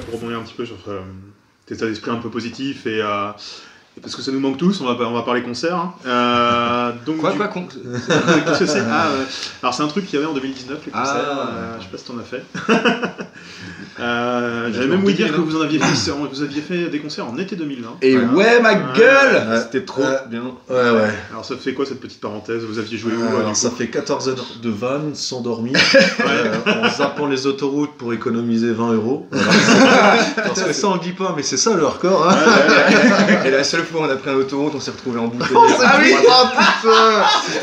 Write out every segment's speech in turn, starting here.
pour rebondir un petit peu sur tes états d'esprit un peu positifs et parce que ça nous manque tous, on va parler concert. Hein. Donc, qu'est-ce que c'est alors c'est un truc qu'il y avait en 2019, les concerts, je sais pas si t'en as fait. J'avais même ouï dire que vous aviez fait des concerts en été 2020. Et ouais, ma gueule c'était trop bien. Ouais. Alors ça fait quoi cette petite parenthèse? Vous aviez joué où alors, ça fait 14 heures de van sans dormir, en zappant les autoroutes pour économiser 20 €. Parce que ça on le dit pas, mais c'est ça le hardcore. Hein. Et la seule fois où on a pris un autoroute, on s'est retrouvé en bouteille. Ah oui,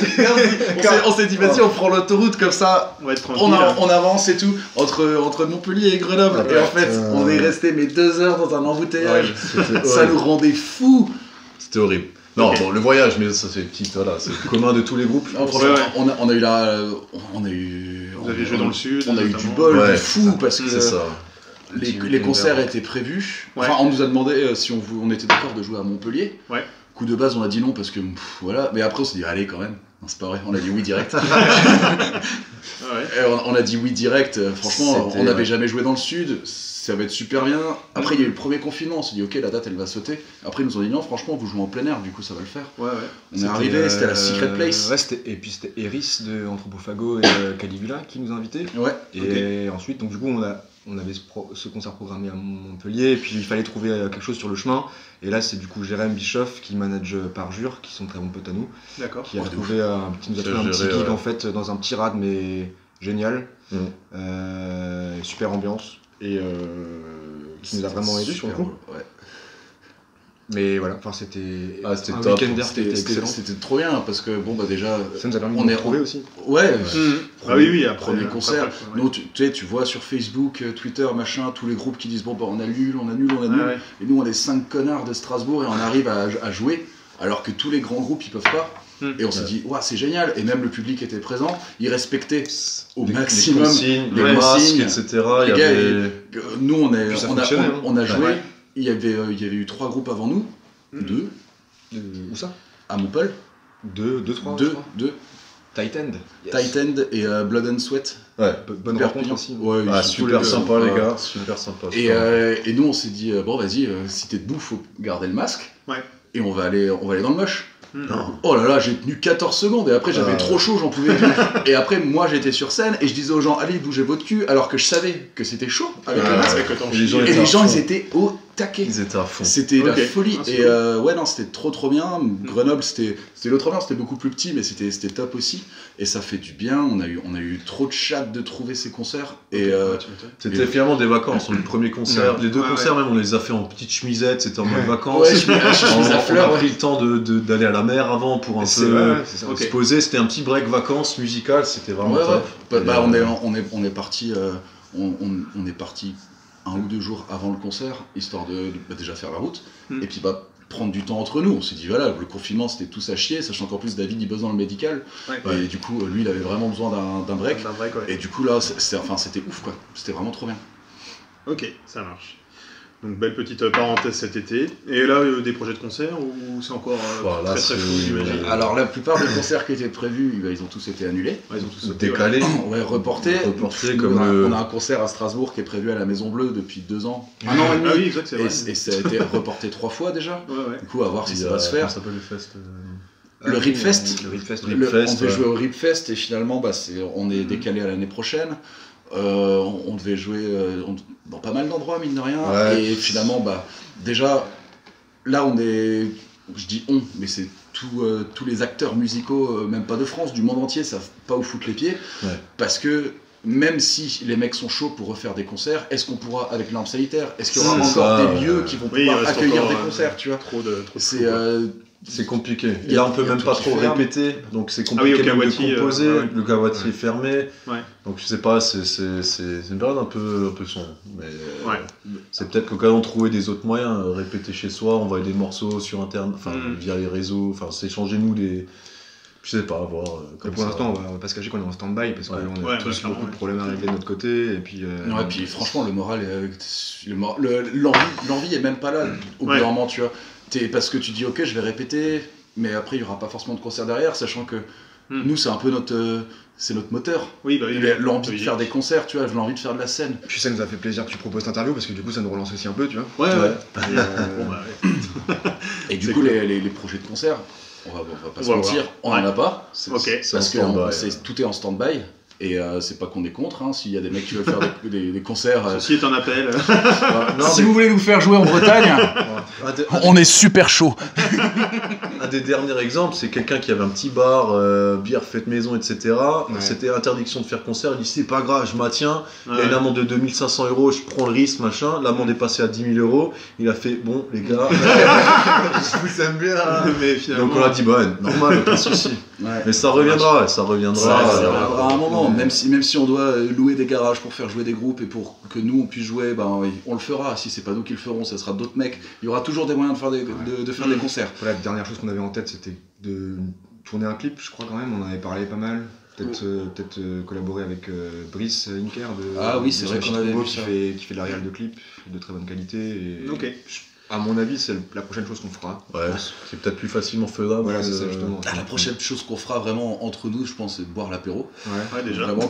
putain. On s'est dit, vas-y, on prend l'autoroute comme ça, on avance et tout, entre Montpellier et Grenoble. Et en fait, on est resté 2 heures dans un embouteillage. Ça nous rendait fous. C'était horrible. Non, bon, le voyage, mais ça c'est petit, voilà, c'est commun de tous les groupes. On a eu Vous avez joué dans le sud. On a eu du bol de fou parce que c'est ça. Les concerts étaient prévus. Enfin, on nous a demandé si on était d'accord de jouer à Montpellier. Ouais. Coup de base, on a dit non parce que voilà. Mais après, on s'est dit allez quand même. Non, c'est pas vrai. On a dit oui direct. On a dit oui direct. Franchement, on n'avait jamais joué dans le sud. Ça va être super bien. Après, il y a eu le premier confinement. On s'est dit ok, la date elle va sauter. Après, ils nous ont dit non, franchement, vous jouez en plein air. Du coup, ça va le faire. Ouais. On est arrivé. C'était la Secret Place. Ouais, et puis c'était Eris de Anthropophago et Caligula qui nous invitaient. Ouais. Et ensuite, donc du coup, on avait ce concert programmé à Montpellier, et puis il fallait trouver quelque chose sur le chemin. Et là, c'est du coup Jérém Bischoff qui manage Parjure, qui sont très bons potes à nous. D'accord. Qui nous a trouvé un petit gig en fait dans un petit rad, mais génial. Super ambiance. Et qui nous a vraiment aidé sur le coup. Ouais. Mais voilà, enfin c'était un top. Week-end d'air qui était excellent. C'était trop bien parce que bon bah déjà ça nous a permis de nous retrouver aussi. Ouais. Oui, premier concert. Nous tu vois sur Facebook, Twitter, machin, tous les groupes qui disent bon bah on annule. Et nous on est 5 connards de Strasbourg et on arrive à jouer alors que tous les grands groupes ils peuvent pas. Et on s'est dit ouais, c'est génial, et même le public était présent, il respectait au maximum les masques, etc. Nous on a joué. Il y avait eu 3 groupes avant nous. 2. Où ça? À Montpellier. 2, 3. 2. Tightened et Blood and Sweat. Ouais, bonne rencontre aussi. Ouais, super sympa les gars, super sympa. Et nous on s'est dit bon vas-y, si t'es debout, faut garder le masque. Ouais. Et on va aller dans le mosh. Oh là là, j'ai tenu 14 secondes et après j'avais trop chaud, j'en pouvais plus. Et après moi j'étais sur scène et je disais aux gens allez bougez votre cul, alors que je savais que c'était chaud avec le masque. Et les gens ils étaient au taquet. Ils étaient à fond. C'était la folie. Et c'était trop bien. Grenoble c'était l'autre ambiance, c'était beaucoup plus petit mais c'était top aussi. Et ça fait du bien, on a eu trop de chat de trouver ces concerts. Et c'était finalement des vacances, le premier concert, les 2 concerts même on les a fait en petites chemisettes, c'était en mode vacances. On a pris le temps d'aller à la mer avant pour un peu se poser, c'était un petit break vacances musical, c'était vraiment top. On est parti 1 ou 2 jours avant le concert, histoire de déjà faire la route, et puis prendre du temps entre nous. On s'est dit voilà, le confinement c'était tous à chier, sachant qu'en plus David il bosse dans le médical, et du coup lui il avait vraiment besoin d'un break, et du coup là c'était ouf quoi, c'était vraiment trop bien. Ok, ça marche. Donc belle petite parenthèse cet été. Et là, des projets de concert ou c'est encore très fou, j'imagine. Alors la plupart des concerts qui étaient prévus, ils ont tous été annulés. Ils ont tous décalés. Reportés. On a un concert à Strasbourg qui est prévu à la Maison Bleue depuis 2 ans. Un an et demi. Ah oui, exact, c'est vrai. Et ça a été reporté 3 fois déjà. Du coup, à voir si ça va se faire. Comment s'appelle le fest Le Ripfest. On devait jouer au Ripfest et finalement on est décalé à l'année prochaine. On devait jouer dans pas mal d'endroits mine de rien, et finalement déjà là je dis mais c'est tous les acteurs musicaux, même pas de France, du monde entier, savent pas où foutre les pieds, parce que même si les mecs sont chauds pour refaire des concerts, est-ce qu'on pourra avec l'arme sanitaire, est-ce qu'il y aura encore des lieux qui vont pouvoir accueillir des concerts, tu vois, c'est compliqué. Et là, on peut même pas trop répéter, donc c'est compliqué de composer. Le Kawati est fermé, donc je sais pas, c'est une période un peu sombre. Mais c'est peut-être l'occasion de trouver des autres moyens, répéter chez soi, envoyer des morceaux sur internet, via les réseaux, s'échanger je sais pas, voir. Pour l'instant, on va pas se cacher qu'on est en stand-by parce qu'on a tous beaucoup de problèmes à régler de notre côté. Et puis, puis franchement, le moral, l'envie est même pas là au bout d'un moment, tu vois. Parce que tu dis ok, je vais répéter, mais après il n'y aura pas forcément de concert derrière, sachant que nous c'est un peu notre moteur. Oui, bah, l'envie de faire des concerts, tu vois, j'ai envie de faire de la scène. Puis ça nous a fait plaisir que tu proposes cette interview parce que du coup ça nous relance aussi un peu, tu vois. Ouais. Et du coup les projets de concert, on va pas se mentir, on n'en a pas. Parce que tout est en stand-by. Et c'est pas qu'on est contre, hein, s'il y a des mecs qui veulent faire des concerts. Ceci est un appel. Si vous voulez nous faire jouer en Bretagne, on est super chaud. Un des derniers exemples, c'est quelqu'un qui avait un petit bar, bière faite maison, etc. C'était interdiction de faire concert. Il dit c'est pas grave, je maintiens. Il y a une amende de 2500 €, je prends le risque, machin. L'amende est passée à 10 000 €. Il a fait bon, les gars, je vous aime bien. Mais finalement... Donc on a dit bah, normal, pas de souci. Mais ça reviendra, ça reviendra à un moment. Même si on doit louer des garages pour faire jouer des groupes et pour que nous on puisse jouer, on le fera. Si c'est pas nous qui le ferons, ça sera d'autres mecs. Il y aura toujours des moyens de faire des concerts. La dernière chose qu'on avait en tête, c'était de tourner un clip, je crois quand même. On en avait parlé pas mal. Peut-être collaborer avec Brice Inker c'est vrai qu'on avait vu ça. Qui fait de la réal de clips de très bonne qualité. Et à mon avis, c'est la prochaine chose qu'on fera. Ouais, c'est peut-être plus facilement faisable. Voilà, c'est ça justement. La prochaine chose qu'on fera vraiment entre nous, je pense, c'est de boire l'apéro. Ouais, déjà. Vraiment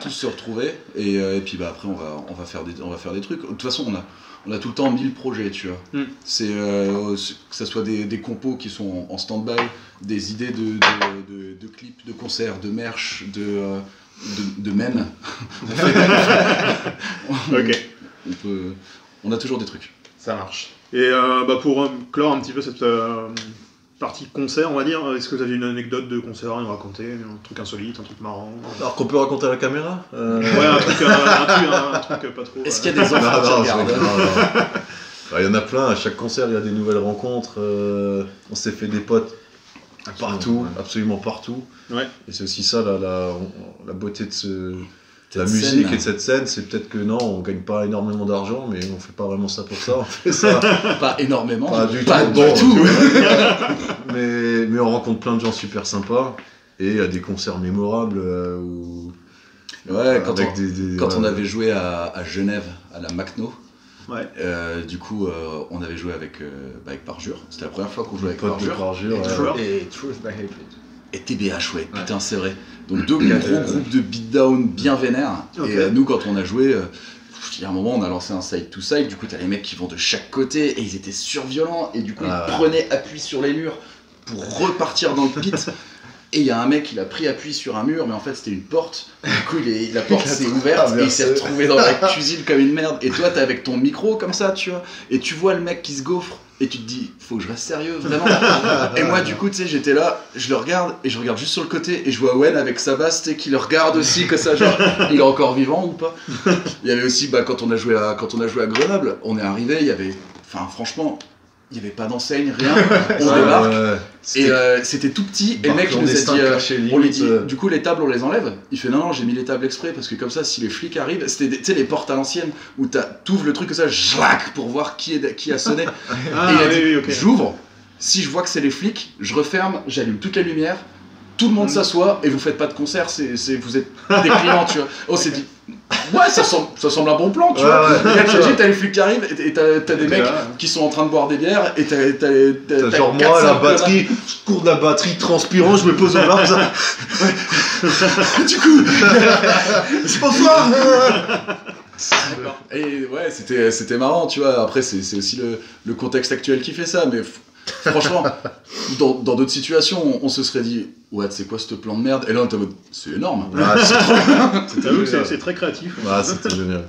tous se retrouver. Et puis après, on va faire des trucs. De toute façon, on a tout le temps 1000 projets, tu vois. C'est que ça soit des compos qui sont en stand-by, des idées de clips, de concerts, de merch, de men. On a toujours des trucs. Ça marche. Et pour clore un petit peu cette partie concert, on va dire, est-ce que vous avez une anecdote de concert à nous raconter, un truc insolite, un truc marrant? Alors qu'on peut raconter à la caméra Ouais, un truc pas trop... Est-ce qu'il y a des enfants qui regardent? Il y en a plein, à chaque concert il y a des nouvelles rencontres, on s'est fait des potes partout, absolument partout. Ouais. Et c'est aussi ça la beauté de la musique et de cette scène, c'est peut-être que non, on gagne pas énormément d'argent, mais on fait pas vraiment ça pour ça, on fait ça. Pas énormément, pas du tout. mais on rencontre plein de gens super sympas, et il y a des concerts mémorables quand on avait joué à Genève, à la Macno. Ouais. Du coup, on avait joué avec Parjure. C'était la première fois qu'on jouait avec Parjure. Et Truth by Hatred. Et TBH, putain, c'est vrai. Donc deux gros groupes de beatdown bien vénères. Et nous, quand on a joué, il y a un moment, on a lancé un side-to-side. Du coup, t'as les mecs qui vont de chaque côté et ils étaient surviolents. Et du coup, ils prenaient appui sur les murs pour repartir dans le pit. Et il y a un mec, il a pris appui sur un mur, mais en fait c'était une porte. Du coup, la porte s'est ouverte et il s'est retrouvé dans la cuisine comme une merde. Et toi, t'es avec ton micro comme ça, tu vois. Et tu vois le mec qui se gaufre. Et tu te dis, faut que je reste sérieux, vraiment. Et moi, du coup, tu sais, j'étais là, je le regarde, et je regarde juste sur le côté, et je vois Owen avec sa basse, tu sais, qui le regarde aussi, que ça, genre, il est encore vivant ou pas. Il y avait aussi, quand on a joué à Grenoble, on est arrivé, il y avait, franchement, il n'y avait pas d'enseigne, rien. On débarque, et c'était tout petit, et le mec, il nous a dit, du coup, les tables, on les enlève. Il fait, non, j'ai mis les tables exprès, parce que comme ça, si les flics arrivent, c'était, tu sais, les portes à l'ancienne, où t'ouvres le truc comme ça, jlac, pour voir qui a sonné. Et il a dit, j'ouvre, si je vois que c'est les flics, je referme, j'allume toute la lumière, tout le monde s'assoit, et vous faites pas de concert, vous êtes des clients, tu vois. On s'est dit, ouais, ça semble un bon plan, tu vois. T'as les flics qui arrivent, et t'as des mecs qui sont en train de boire des bières, et t'as genre moi, la batterie, je cours de la batterie transpirant, je me pose au bar, ça. Du coup, bonsoir. Et ouais, c'était marrant, tu vois. Après, c'est aussi le contexte actuel qui fait ça, mais franchement, dans d'autres situations, on se serait dit, ouais, c'est quoi ce plan de merde? Et là, on était en mode, c'est énorme. C'est très créatif. Ah, c'était génial.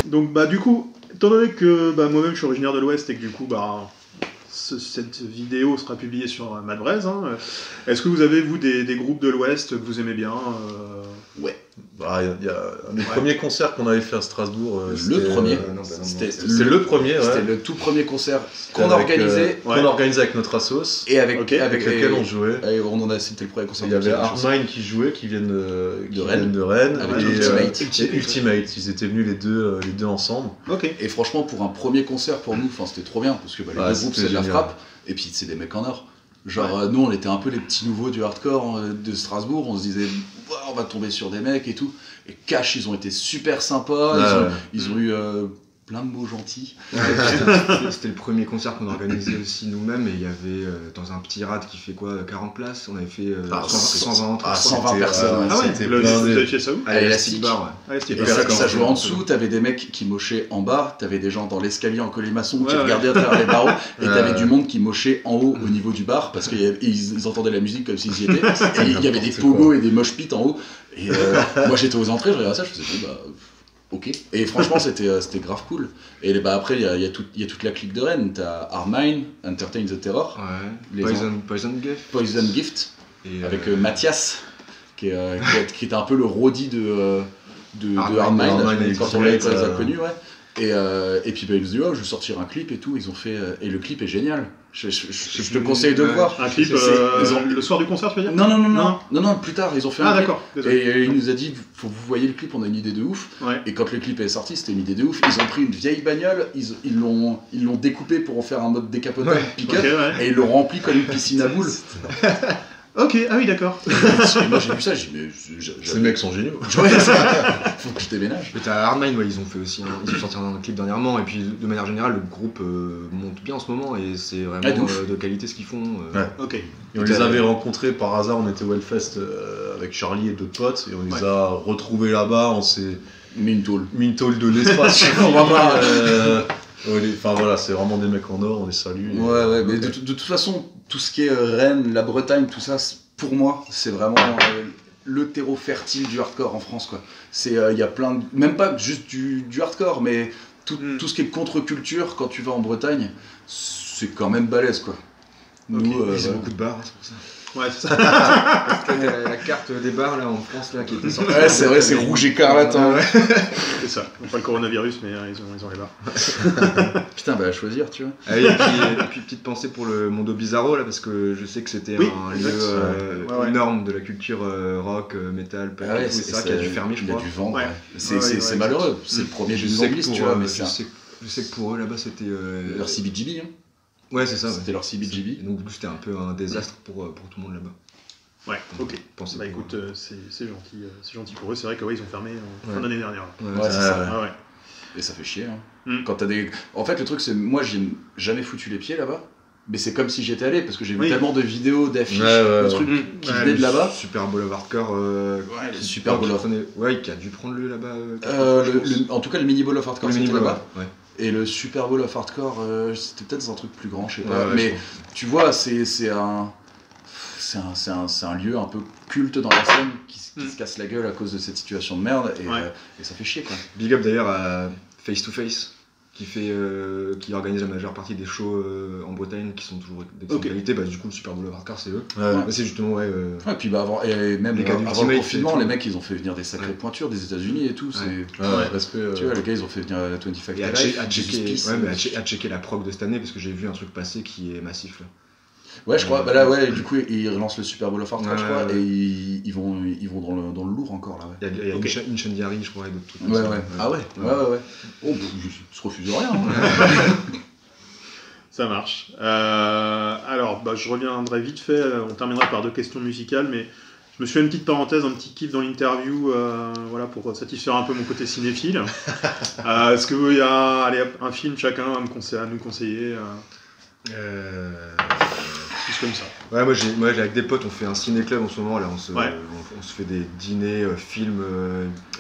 Donc du coup, étant donné que moi-même je suis originaire de l'Ouest et que du coup cette vidéo sera publiée sur Madbraise, est-ce que vous avez vous des groupes de l'Ouest que vous aimez bien? Ouais. Il y a le premier concert qu'on avait fait à Strasbourg. Le premier. C'était le premier. C'était le tout premier concert qu'on organisait. Qu'on organisait avec notre assos. Et avec lequel on jouait. C'était le premier concert. Il y avait Armine qui jouait, qui viennent de Rennes. Et Ultimate. Ils étaient venus les deux ensemble. Et franchement, pour un premier concert pour nous, c'était trop bien parce que les deux groupes c'est de la frappe. Et puis c'est des mecs en or. Genre nous on était un peu les petits nouveaux du hardcore de Strasbourg, on se disait on va tomber sur des mecs et tout. Et Cash ils ont été super sympas, ils ont eu plein de mots gentils. C'était le premier concert qu'on organisait aussi nous-mêmes et il y avait dans un petit rad qui fait quoi 40 places, on avait fait 120 personnes. Vous avez fait ça où? À l'Elastic Bar. Et ça jouait en dessous, t'avais des mecs qui mochaient en bas, t'avais des gens dans l'escalier en colimaçon qui regardaient à travers les barreaux et t'avais du monde qui mochait en haut au niveau du bar parce qu'ils entendaient la musique comme s'ils y étaient. Et il y avait des pogos et des mosh pits en haut. Et moi j'étais aux entrées, je regardais ça, je faisais ok. Et franchement, c'était grave cool. Et après, il y a toute la clique de Rennes. T'as Armine, Entertain the Terror, Poison Gift, et avec Mathias, qui était un peu le roadie de Armine quand on les a connus. Et puis ils se disent je vais sortir un clip et tout. Ils ont fait et le clip est génial. Je te conseille de le voir. Un clip le soir du concert, tu veux dire? Non, plus tard, ils ont fait un clip. D'accord. Et il nous a dit, faut que vous voyez le clip, on a une idée de ouf. Et quand le clip est sorti, c'était une idée de ouf. Ils ont pris une vieille bagnole, ils l'ont découpé pour en faire un mode décapotable pick-up, et ils l'ont rempli comme une piscine à boules. Ok, ah oui, d'accord. Et moi j'ai vu ça, j'ai dit, mais. Ces mecs sont géniaux. Faut que je déménage. Mais t'as Hardmine, ils ont fait aussi. Ils ont sorti un clip dernièrement, et puis de manière générale, le groupe monte bien en ce moment, et c'est vraiment de qualité ce qu'ils font. Ok. Et on les avait rencontrés par hasard, on était au Hellfest avec Charlie et d'autres potes, et on les a retrouvés là-bas, on s'est. Mis une tôle de l'espace. Enfin voilà, c'est vraiment des mecs en or, on les salue. Ouais, mais de toute façon, tout ce qui est Rennes, la Bretagne, tout ça, pour moi, c'est vraiment le terreau fertile du hardcore en France, quoi. Il y a plein de... Même pas juste du hardcore, mais tout ce qui est contre-culture, quand tu vas en Bretagne, c'est quand même balèze, quoi. Nous, c'est beaucoup de bars, c'est pour ça. Ouais, c'est ça. Parce que la carte des bars là en France là qui était sortie. Ouais, c'est vrai, c'est rouge écarlate. C'est ça. Pas le coronavirus, mais ils ont les bars. Putain, à choisir, tu vois. Et puis petite pensée pour le Mondo Bizarro là, parce que je sais que c'était un lieu énorme de la culture rock, metal, punk. C'est ça qui a dû fermer, je crois. Il y a du vent. C'est malheureux. C'est le premier jeu de liste, tu vois. Je sais que pour eux là-bas c'était leur CBGB. Ouais, c'est ça. C'était leur CBGB. Donc du coup, c'était un peu un désastre pour tout le monde là-bas. Ouais, ok. Écoute, c'est gentil pour eux. C'est vrai qu'ils ont fermé en fin d'année dernière. Ouais, c'est ça. Et ça fait chier. Quand t'as des... En fait, le truc, c'est moi, j'ai jamais foutu les pieds là-bas. Mais c'est comme si j'étais allé, parce que j'ai vu tellement de vidéos, d'affiches, de trucs qui venaient de là-bas. Super Bowl of Hardcore. Le Super Bowl of... Ouais, qui a dû prendre le là-bas. En tout cas, le Mini Bowl of Hardcore, c'était là-bas. Ouais. Et le Super Bowl of Hardcore, c'était peut-être dans un truc plus grand, je sais pas. Mais tu vois, c'est un lieu un peu culte dans la scène qui se casse la gueule à cause de cette situation de merde. Et ça fait chier, quoi. Big up d'ailleurs à Face to Face, qui organise la majeure partie des shows en Bretagne qui sont toujours d'excellente qualité. Du coup, le Super Bowl of Hardcore, c'est eux. Mais c'est justement puis avant le confinement, les mecs ils ont fait venir des sacrées pointures des États-Unis et tout. Respect. Tu vois, les gars ils ont fait venir 25 et à checker la prog de cette année parce que j'ai vu un truc passer qui est massif là. Ouais, je crois. Du coup, ils relancent le Super Bowl of Hardcore, je crois, et ils vont dans le lourd encore là. Il y a une Incendiary, je crois, et d'autres trucs. Ah ouais. Oh, je se refuse rien. Ça marche. Alors, je reviendrai vite fait. On terminera par 2 questions musicales, mais je me suis fait une petite parenthèse, un petit kiff dans l'interview, pour satisfaire un peu mon côté cinéphile. Est-ce qu'il y a un film chacun à nous conseiller Juste comme ça. Ouais, moi avec des potes, on fait un ciné-club en ce moment. Là, on se fait des dîners, films,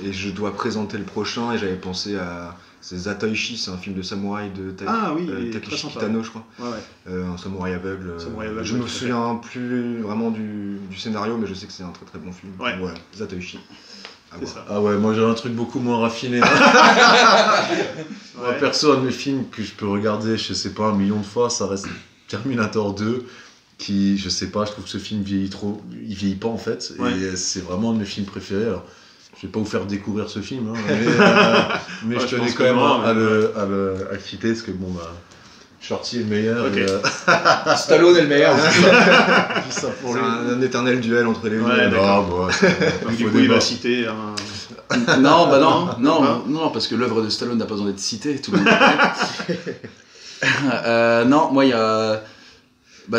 et je dois présenter le prochain. Et j'avais pensé à Zatoichi, c'est un film de samouraï de Takeshi Kitano, je crois. Un samouraï aveugle. Je me souviens plus vraiment du scénario, mais je sais que c'est un très très bon film. Voilà, Zatoichi. Ah ouais, moi j'ai un truc beaucoup moins raffiné. Moi perso, un de mes films que je peux regarder, je sais pas, 1 million de fois, ça reste Terminator 2, qui, je sais pas, je trouve que ce film vieillit trop, il vieillit pas en fait, et c'est vraiment un de mes films préférés. Alors, Je vais pas vous faire découvrir ce film, mais je tenais quand même à le citer, parce que bon, Shorty est le meilleur. Okay. Stallone est le meilleur. C'est un éternel duel entre les deux. Donc du coup, il va citer non, parce que l'œuvre de Stallone n'a pas besoin d'être citée. Tout le monde non, moi, il y a...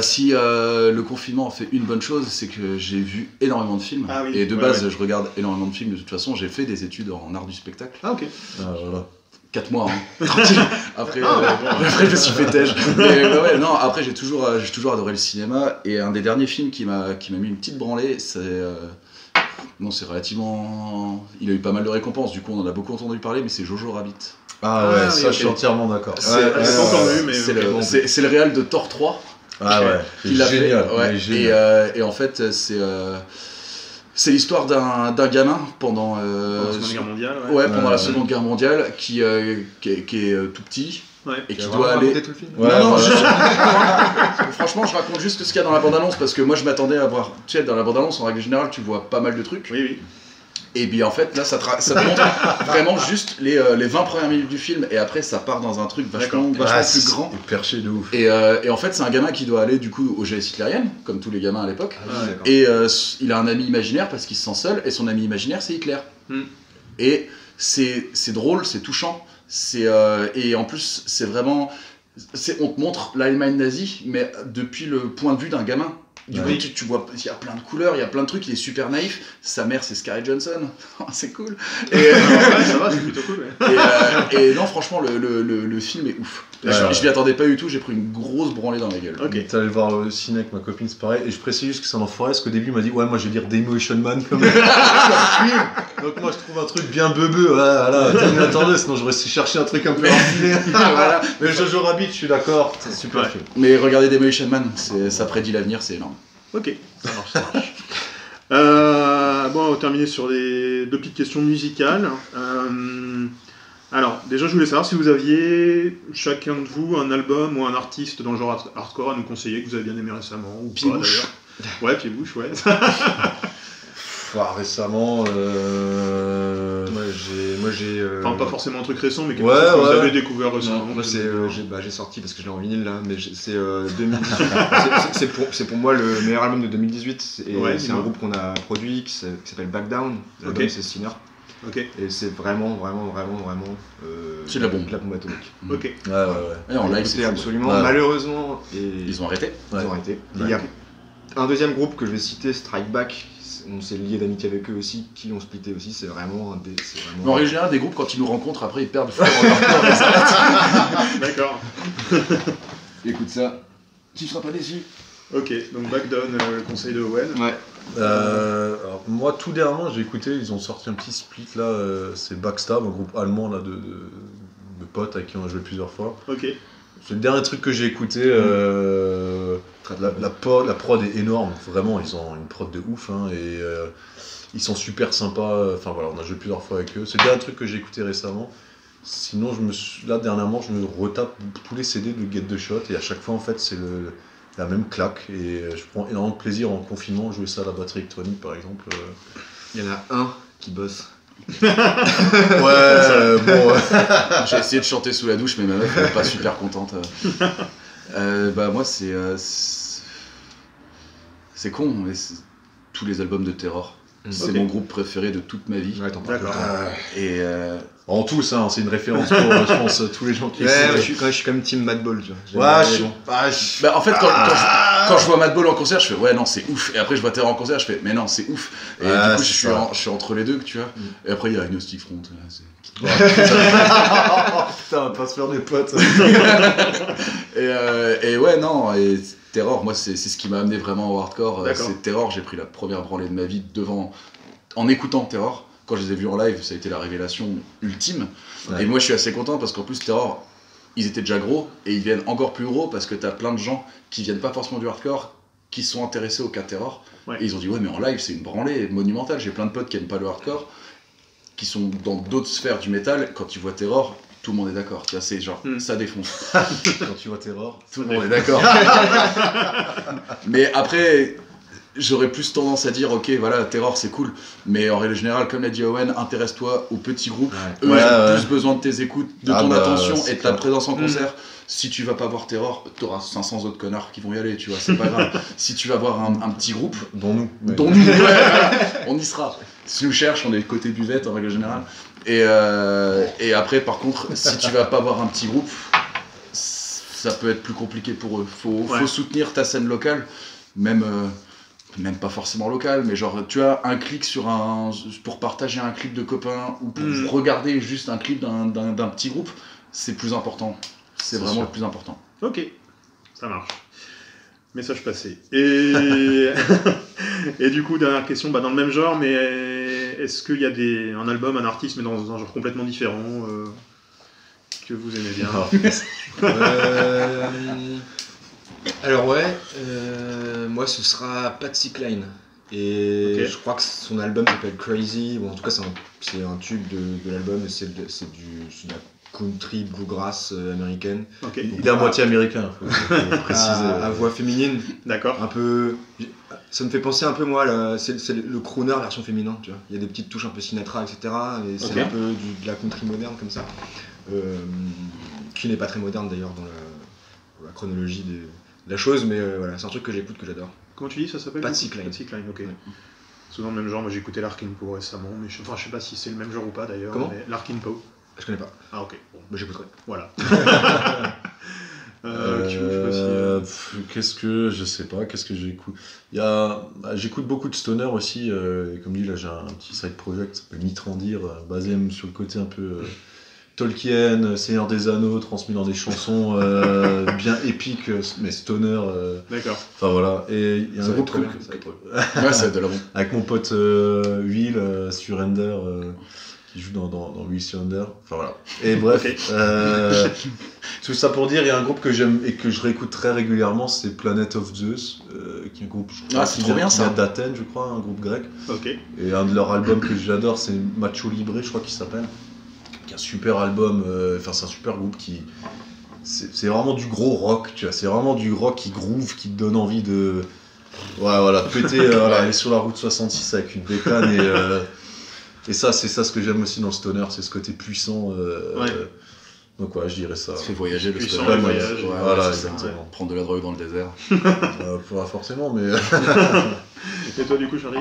si le confinement a fait une bonne chose, c'est que j'ai vu énormément de films. Et de base, je regarde énormément de films. De toute façon, j'ai fait des études en art du spectacle. Ah, ok. Voilà. 4 mois, Après, je me suis fait têche. Mais après, j'ai toujours adoré le cinéma. Et un des derniers films qui m'a mis une petite branlée, c'est relativement... Il a eu pas mal de récompenses, du coup, on en a beaucoup entendu parler, mais c'est Jojo Rabbit. Je suis entièrement d'accord. C'est le réal de Thor 3. Il l'a génial. Et en fait, c'est l'histoire d'un gamin pendant la Seconde Guerre mondiale. Pendant la Seconde Guerre mondiale, qui est tout petit. Et qui doit aller. Tout le film. Franchement, je raconte juste ce qu'il y a dans la bande-annonce parce que moi je m'attendais à voir. Tu sais, dans la bande-annonce, en règle générale, tu vois pas mal de trucs. Oui. Et bien en fait, là, ça te montre vraiment juste les 20 premières minutes du film et après, ça part dans un truc vachement plus grand. Perché de ouf. Et en fait, c'est un gamin qui doit aller du coup aux GS hitlériennes, comme tous les gamins à l'époque. Et il a un ami imaginaire parce qu'il se sent seul et son ami imaginaire, c'est Hitler. Et c'est drôle, c'est touchant. Et en plus, c'est vraiment... on te montre l'Allemagne nazie, mais depuis le point de vue d'un gamin. Du coup, tu vois, il y a plein de couleurs, il y a plein de trucs, il est super naïf. Sa mère, c'est Scarlett Johansson. C'est cool. Et ça va, c'est plutôt cool. Et non, franchement, le film est ouf. Je m'y attendais pas du tout, j'ai pris une grosse branlée dans la gueule. T'es allé voir le ciné avec ma copine, c'est pareil. Et je précise juste que c'est un enfoiré, parce qu'au début, il m'a dit moi je vais dire Demolition Man comme film. Donc moi, je trouve un truc bien beubeux. Voilà, attendez, sinon j'aurais cherché un truc un peu raffiné. Mais Jojo Rabbit, je suis d'accord, c'est super film. Mais regardez Demolition Man, ça prédit l'avenir, c'est énorme. Ok, ça marche. On va terminer sur les 2 petites questions musicales. Alors, déjà, je voulais savoir si vous aviez, chacun de vous, un album ou un artiste dans le genre hardcore à nous conseiller que vous avez bien aimé récemment, ou pas d'ailleurs. Ouais, Pied-Bouche, ouais. Récemment, moi j'ai Enfin, pas forcément un truc récent, mais quelque chose que vous avez découvert récemment. Moi j'ai sorti parce que je l'ai en vinyle là, mais c'est 2018. c'est pour moi le meilleur album de 2018. Et c'est un groupe qu'on a produit qui s'appelle Back Down. L'album c'est Sinner. Et c'est vraiment c'est de la bombe atomique. Et en live c'est absolument malheureusement ils ont arrêté. Il y a un deuxième groupe que je vais citer, Strike Back. On s'est lié d'amitié avec eux aussi, qui ont splitté aussi, c'est vraiment... En règle générale, des groupes, quand ils nous rencontrent, après, ils perdent fort. D'accord. Écoute ça, tu seras pas déçu. Ok, donc Back Down, le conseil de Owen. Alors, moi, tout dernièrement, j'ai écouté, ils ont sorti un petit split, là, c'est Backstab, un groupe allemand là, de potes avec qui on a joué plusieurs fois. Ok. C'est le dernier truc que j'ai écouté. La prod est énorme, vraiment, ils ont une prod de ouf, et ils sont super sympas. Enfin voilà, on a joué plusieurs fois avec eux. C'est le dernier truc que j'ai écouté récemment. Sinon, dernièrement, je me retape tous les CD de Get the Shot, et à chaque fois, en fait, c'est la même claque. Et je prends énormément de plaisir en confinement, jouer ça à la batterie électronique, par exemple. Il y en a un qui bosse. J'ai essayé de chanter sous la douche, mais ma meuf n'est pas super contente. Moi c'est con, mais tous les albums de Terror. C'est mon groupe préféré de toute ma vie. D'accord. En tout ça, c'est une référence pour je pense tous les gens qui je suis quand même team Madball, tu vois. En fait quand je vois Madball en concert, je fais ouais non c'est ouf, et après je vois Terror en concert, je fais mais non c'est ouf, et du coup je suis entre les deux, tu vois. Et après il y a Agnostic Front. Putain, on va pas se faire des potes. Et Terror, moi c'est ce qui m'a amené vraiment au hardcore. C'est Terror, j'ai pris la première branlée de ma vie en écoutant Terror. Quand je les ai vus en live, ça a été la révélation ultime. Et moi je suis assez content parce qu'en plus Terror, ils étaient déjà gros et ils viennent encore plus gros parce que t'as plein de gens qui viennent pas forcément du hardcore, qui sont intéressés au cas Terror. Et ils ont dit ouais mais en live c'est une branlée monumentale. J'ai plein de potes qui aiment pas le hardcore, qui sont dans d'autres sphères du métal. Quand ils voient Terror, tout le monde est d'accord, tu vois, c'est genre, ça défonce. Quand tu vois Terror, tout le monde est d'accord. Mais après, j'aurais plus tendance à dire, ok, voilà, Terror c'est cool, mais en règle générale, comme l'a dit Owen, intéresse-toi aux petits groupes. Eux, ils ont plus besoin de tes écoutes, de ton attention et de ta présence en concert. Si tu vas pas voir Terror, t'auras 500 autres connards qui vont y aller, tu vois, c'est pas grave. Si tu vas voir un petit groupe, dont nous, on y sera. Si nous cherchent, on est côté buvette en règle générale. Et après, par contre, si tu vas pas voir un petit groupe, ça peut être plus compliqué pour eux. Faut soutenir ta scène locale, même pas forcément locale, mais genre tu as un clic pour partager un clip de copains ou pour regarder juste un clip d'un petit groupe, c'est plus important. C'est vraiment sûr. Le plus important. Ok, ça marche. Message passé. Et du coup, dernière question, dans le même genre, mais est-ce qu'il y a un album, un artiste, mais dans un genre complètement différent que vous aimez bien? Alors moi ce sera Patsy Cline. Et je crois que son album s'appelle Crazy, ou en tout cas c'est un tube de l'album, c'est de la country bluegrass américaine. Il est à moitié américain, faut préciser. À voix féminine. D'accord. Un peu. Ça me fait penser un peu, moi, c'est le crooner version féminin, tu vois. Il y a des petites touches un peu Sinatra, etc. Et c'est un peu de la country moderne comme ça. Qui n'est pas très moderne d'ailleurs dans la chronologie de la chose, mais voilà, c'est un truc que j'écoute, que j'adore. Comment tu dis ça s'appelle? Patsy Cline. Patsy Cline, ok. Ouais. Souvent le même genre, moi j'ai écouté Larkin Poe récemment, mais je sais pas si c'est le même genre ou pas d'ailleurs. Comment? Larkin Poe. Je connais pas. Ah ok, bon, j'écouterai. Voilà. Qu'est-ce que j'écoute? J'écoute beaucoup de stoner aussi, comme dit là j'ai un petit side project qui s'appelle Mitrandir, basé sur le côté un peu Tolkien, Seigneur des Anneaux, transmis dans des chansons bien épiques, mais stoner. D'accord. Enfin voilà, et il y a un groupe ouais, c'est de la bombe. avec mon pote Will Surrender. Qui joue dans Will Cylinder, enfin voilà. Et bref, tout ça pour dire, il y a un groupe que j'aime et que je réécoute très régulièrement, c'est Planet of Zeus, qui est un groupe c'est trop bien ça. d'Athènes, je crois, un groupe grec. Ok. Et un de leurs albums que j'adore, c'est Macho Libre, je crois qu'il s'appelle, qui est un super album, c'est un super groupe qui... C'est vraiment du gros rock, tu vois, c'est vraiment du rock qui groove, qui te donne envie de... Ouais, voilà, péter, aller sur la route 66 avec une bécane et ça, c'est ça ce que j'aime aussi dans le stoner, c'est ce côté puissant. Donc ouais, je dirais ça. Ça fait voyager le puissant, stoner. Voyage. Voilà, exactement. Prendre de la drogue dans le désert. Pas forcément, mais... Et toi du coup, Charlie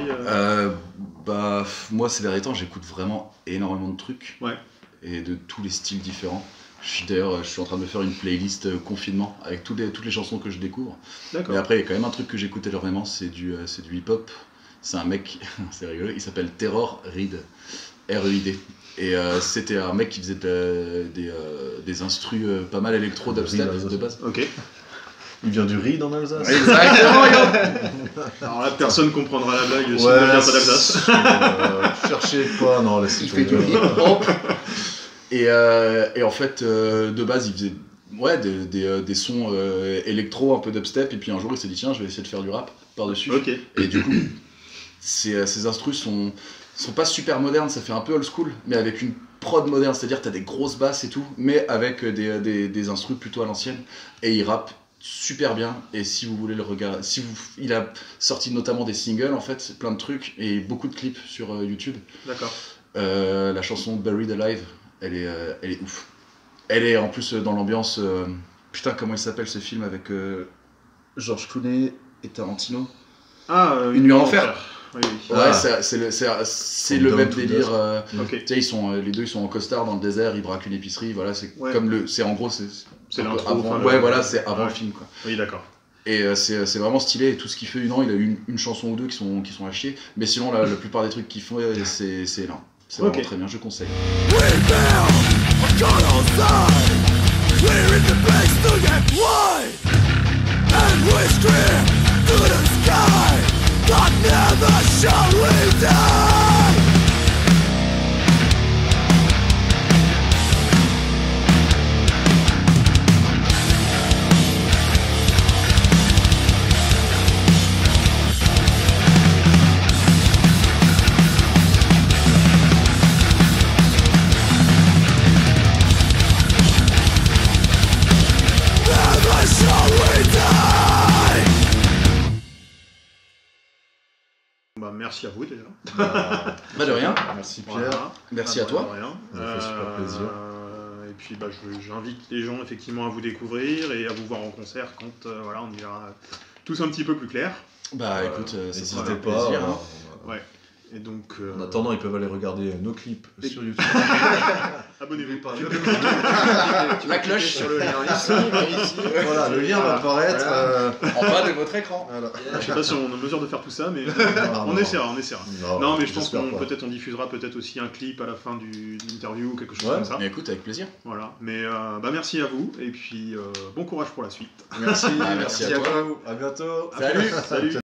moi ces derniers temps, j'écoute vraiment énormément de trucs. Ouais. Et de tous les styles différents. D'ailleurs, je suis en train de me faire une playlist confinement avec toutes les chansons que je découvre. D'accord. Mais après, il y a quand même un truc que j'écoute énormément, c'est du hip-hop. C'est un mec, c'est rigolo, il s'appelle Terror Reid, R-E-I-D. Et c'était un mec qui faisait des instrus pas mal électro dubstep de base. Ok. Il vient du Reid en Alsace. Exactement. Alors là, personne comprendra la blague si on ne vient pas d'Alsace. Cherchez pas, non, laissez tomber. Il fait du hip-hop. Et en fait, de base, il faisait des sons électro, un peu dubstep, et puis un jour il s'est dit tiens, je vais essayer de faire du rap par-dessus. Okay. Et du coup, ces instrus sont pas super modernes, ça fait un peu old school, mais avec une prod moderne, c'est-à-dire t'as des grosses basses et tout, mais avec des instrus plutôt à l'ancienne, et il rappe super bien. Et si vous voulez le regarder, il a sorti notamment des singles en fait, plein de trucs, et beaucoup de clips sur YouTube. D'accord. La chanson Buried Alive, elle est ouf. Elle est en plus dans l'ambiance. Putain, comment il s'appelle ce film avec George Clooney et Tarantino? Une nuit en enfer. Oui. Ouais, c'est le même délire. Tu sais, les deux ils sont en costard dans le désert, ils braquent une épicerie. Voilà, c'est comme c'est en gros c'est l'intro. Avant, c'est avant le film quoi. Oui, d'accord. Et c'est vraiment stylé. Et tout ce qu'il fait, il a eu une chanson ou deux qui sont à chier. Mais sinon, la plupart des trucs qu'il fait, c'est énorme. C'est vraiment très bien, je conseille. merci à vous déjà. De rien. Merci Pierre. Voilà. Merci à toi. De rien. Ça fait super plaisir. Et puis j'invite les gens effectivement à vous découvrir et à vous voir en concert quand on y verra tous un petit peu plus clair. Écoute, ça sera un plaisir. Ouais. Et donc, en attendant, ils peuvent aller regarder nos clips sur YouTube. Abonnez-vous. La cloche sur le lien ici. Voilà, le lien va apparaître en bas de votre écran. Voilà. Je sais pas si on est en mesure de faire tout ça, mais on essaiera. Non, mais je pense qu'on peut-être on diffusera peut-être aussi un clip à la fin de l'interview ou quelque chose comme ça. Mais écoute, avec plaisir. Voilà. Mais merci à vous et puis bon courage pour la suite. Merci. Merci à toi. À bientôt. Salut.